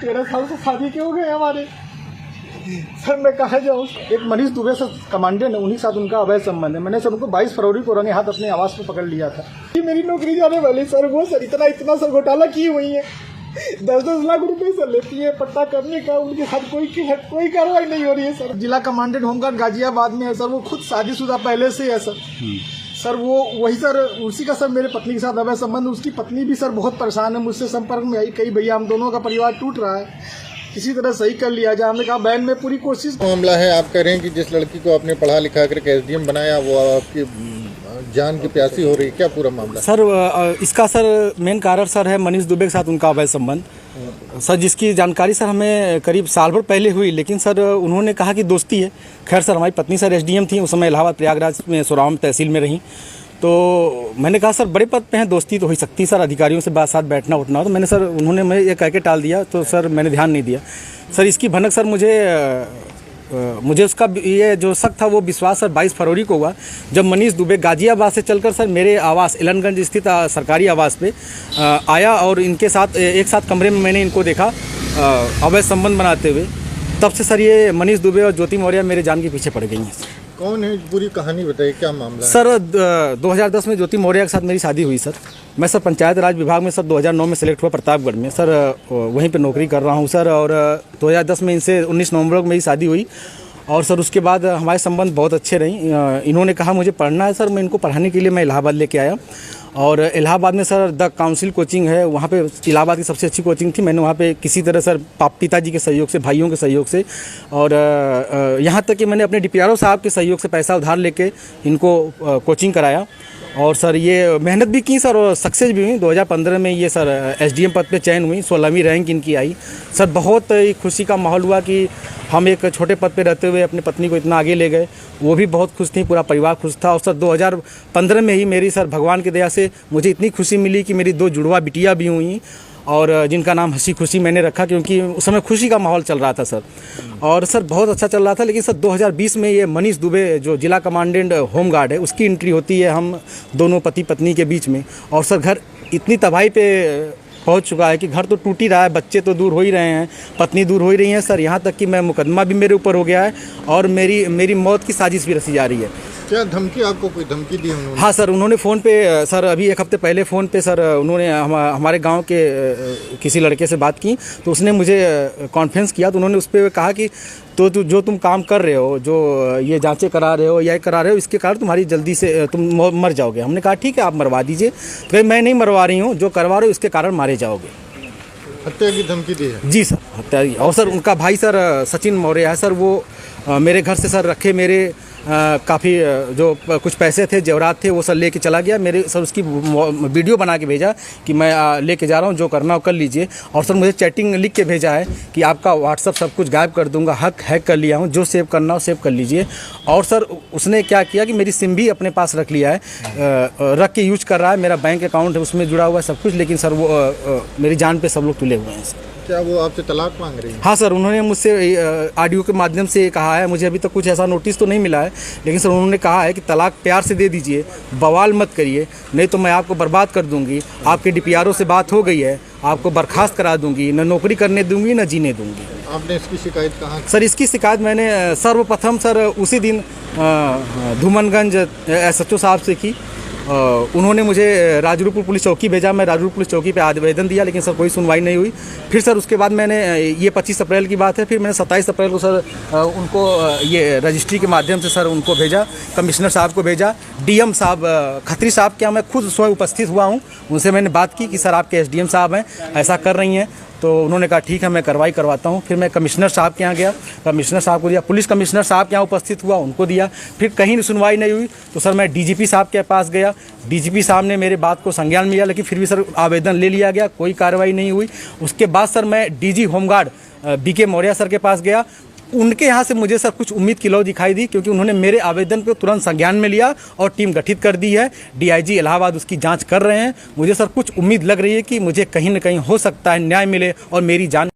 13 साल से शादी के हो गए हमारे। सर मैं कहा जाऊँ, एक मनीष दुबे सर कमांडेंट है, उन्हीं के साथ उनका अवैध संबंध है। मैंने सर उनको 22 फरवरी को रंगे हाथ अपने आवास पर पकड़ लिया था। ये मेरी नौकरी जाने वाली सर, वो सर इतना सर घोटाला की हुई है, 10-10 लाख रुपए सर लेती है पट्टा करने का, उनके साथ कोई कार्रवाई नहीं हो रही है सर। जिला कमांडेंट होमगार्ड गाजियाबाद में है सर, वो खुद शादीशुदा पहले से है सर। सर वो वही सर, उसी का सर मेरे पत्नी के साथ अवैध संबंध। उसकी पत्नी भी सर बहुत परेशान है, मुझसे संपर्क में आई, कई भैया हम दोनों का परिवार टूट रहा है, किसी तरह सही कर लिया जाए। हमने कहा बैन में पूरी कोशिश। मामला है, आप कह रहे हैं कि जिस लड़की को आपने पढ़ा लिखा कर एसडीएम बनाया वो आपकी जान की प्यासी हो रही है, क्या पूरा मामला? सर इसका सर मेन कारण सर है मनीष दुबे के साथ उनका अवैध संबंध सर, जिसकी जानकारी सर हमें करीब साल भर पहले हुई, लेकिन सर उन्होंने कहा कि दोस्ती है। खैर सर हमारी पत्नी सर एसडीएम थी, उस समय इलाहाबाद प्रयागराज में सोराम तहसील में रहीं। तो मैंने कहा सर बड़े पद पे हैं, दोस्ती तो हो ही सकती है सर, अधिकारियों से बात साथ बैठना उठना। तो मैंने सर, उन्होंने मैं ये कह के टाल दिया, तो सर मैंने ध्यान नहीं दिया। सर इसकी भनक सर मुझे उसका ये जो शक था वो विश्वास सर 22 फरवरी को हुआ, जब मनीष दुबे गाजियाबाद से चलकर सर मेरे आवास एलनगंज स्थित सरकारी आवास पे आया और इनके साथ एक साथ कमरे में मैंने इनको देखा अवैध संबंध बनाते हुए। तब से सर ये मनीष दुबे और ज्योति मौर्य मेरे जान के पीछे पड़ गई हैं। कौन है, पूरी कहानी बताइए, क्या मामला है? सर 2010 में ज्योति मौर्य के साथ मेरी शादी हुई सर। मैं सर पंचायत राज विभाग में सर 2009 में सेलेक्ट हुआ प्रतापगढ़ में सर, वहीं पे नौकरी कर रहा हूँ सर। और 2010 में इनसे 19 नवंबर को मेरी शादी हुई और सर उसके बाद हमारे संबंध बहुत अच्छे रहे। इन्होंने कहा मुझे पढ़ना है सर, मैं इनको पढ़ाने के लिए मैं इलाहाबाद लेके आया। और इलाहाबाद में सर द काउंसिल कोचिंग है, वहाँ पे इलाहाबाद की सबसे अच्छी कोचिंग थी। मैंने वहाँ पे किसी तरह सर पिताजी के सहयोग से, भाइयों के सहयोग से, और यहाँ तक कि मैंने अपने डीपीआरओ साहब के सहयोग से पैसा उधार लेके इनको कोचिंग कराया। और सर ये मेहनत भी की सर और सक्सेस भी हुई। 2015 में ये सर एसडीएम पद पे चयन हुई, 16वीं रैंक इनकी आई। सर बहुत ही खुशी का माहौल हुआ कि हम एक छोटे पद पे रहते हुए अपनी पत्नी को इतना आगे ले गए। वो भी बहुत खुश थी, पूरा परिवार खुश था। और सर 2015 में ही मेरी सर भगवान की दया से मुझे इतनी खुशी मिली कि मेरी 2 जुड़वा बिटिया भी हुई, और जिनका नाम हंसी खुशी मैंने रखा, क्योंकि उस समय खुशी का माहौल चल रहा था सर। और सर बहुत अच्छा चल रहा था। लेकिन सर 2020 में ये मनीष दुबे जो जिला कमांडेंट होमगार्ड है, उसकी एंट्री होती है हम दोनों पति पत्नी के बीच में। और सर घर इतनी तबाही पे पहुंच चुका है कि घर तो टूट ही रहा है, बच्चे तो दूर हो ही रहे हैं, पत्नी दूर हो ही रही है सर। यहाँ तक कि मैं मुकदमा भी मेरे ऊपर हो गया है और मेरी मौत की साजिश भी रची जा रही है। क्या धमकी, आपको कोई धमकी दी उन्होंने? हाँ सर, उन्होंने फ़ोन पे सर अभी 1 हफ्ते पहले फ़ोन पे सर उन्होंने हमारे गांव के किसी लड़के से बात की, तो उसने मुझे कॉन्फ्रेंस किया। तो उन्होंने उस पर कहा कि तो जो तुम काम कर रहे हो, जो ये जांचें करा रहे हो या करा रहे हो, इसके कारण तुम्हारी जल्दी से तुम मर जाओगे। हमने कहा ठीक है आप मरवा दीजिए। तो मैं नहीं मरवा रही हूँ, जो करवा रहे हो इसके कारण मारे जाओगे। हत्या की धमकी दी है? जी सर, हत्या की। और सर उनका भाई सर सचिन मौर्य है सर, वो मेरे घर से सर रखे मेरे काफ़ी जो कुछ पैसे थे, जेवरात थे, वो सर लेके चला गया। मेरे सर उसकी वीडियो बना के भेजा कि मैं लेके जा रहा हूँ, जो करना हो कर लीजिए। और सर मुझे चैटिंग लिख के भेजा है कि आपका व्हाट्सअप सब कुछ गायब कर दूंगा, हैक कर लिया हूँ, जो सेव करना हो सेव कर लीजिए। और सर उसने क्या किया कि मेरी सिम भी अपने पास रख लिया है, रख के यूज कर रहा है। मेरा बैंक अकाउंट है, उसमें जुड़ा हुआ है सब कुछ। लेकिन सर वो मेरी जान पे सब लोग तुले हुए हैं सर। क्या वो आपसे तलाक मांग रही है? हाँ सर, उन्होंने मुझसे ऑडियो के माध्यम से कहा है, मुझे अभी तक कुछ ऐसा नोटिस तो नहीं मिला है, लेकिन सर उन्होंने कहा है कि तलाक प्यार से दे दीजिए, बवाल मत करिए, नहीं तो मैं आपको बर्बाद कर दूंगी। आपके डीपीआरओ से बात हो गई है, आपको बर्खास्त करा दूंगी, न नौकरी करने दूंगी न जीने दूंगी। आपने इसकी शिकायत कहाँ? सर इसकी शिकायत मैंने सर्वप्रथम सर उसी दिन धूमनगंज SHO साहब से की। उन्होंने मुझे राजरूपुर पुलिस चौकी भेजा, मैं राजरूपुर पुलिस चौकी पे आवेदन दिया, लेकिन सर कोई सुनवाई नहीं हुई। फिर सर उसके बाद मैंने, ये 25 अप्रैल की बात है, फिर मैंने 27 अप्रैल को सर उनको ये रजिस्ट्री के माध्यम से सर उनको भेजा, कमिश्नर साहब को भेजा। DM साहब खत्री साहब के यहाँ मैं खुद स्वयं उपस्थित हुआ हूँ, उनसे मैंने बात की कि सर आपके SDM साहब हैं, ऐसा कर रही हैं। तो उन्होंने कहा ठीक है मैं कार्रवाई करवाता हूँ। फिर मैं कमिश्नर साहब के यहाँ गया, कमिश्नर साहब को दिया, पुलिस कमिश्नर साहब के यहाँ उपस्थित हुआ, उनको दिया। फिर कहीं सुनवाई नहीं हुई तो सर मैं DGP साहब के पास गया, DGP साहब ने मेरे बात को संज्ञान में लिया, लेकिन फिर भी सर आवेदन ले लिया गया, कोई कार्रवाई नहीं हुई। उसके बाद सर मैं DG home guard BK Maurya sir के पास गया। उनके यहाँ से मुझे सर कुछ उम्मीद की लौ दिखाई दी, क्योंकि उन्होंने मेरे आवेदन को तुरंत संज्ञान में लिया और टीम गठित कर दी है। DIG इलाहाबाद उसकी जांच कर रहे हैं। मुझे सर कुछ उम्मीद लग रही है कि मुझे कहीं न कहीं हो सकता है न्याय मिले और मेरी जान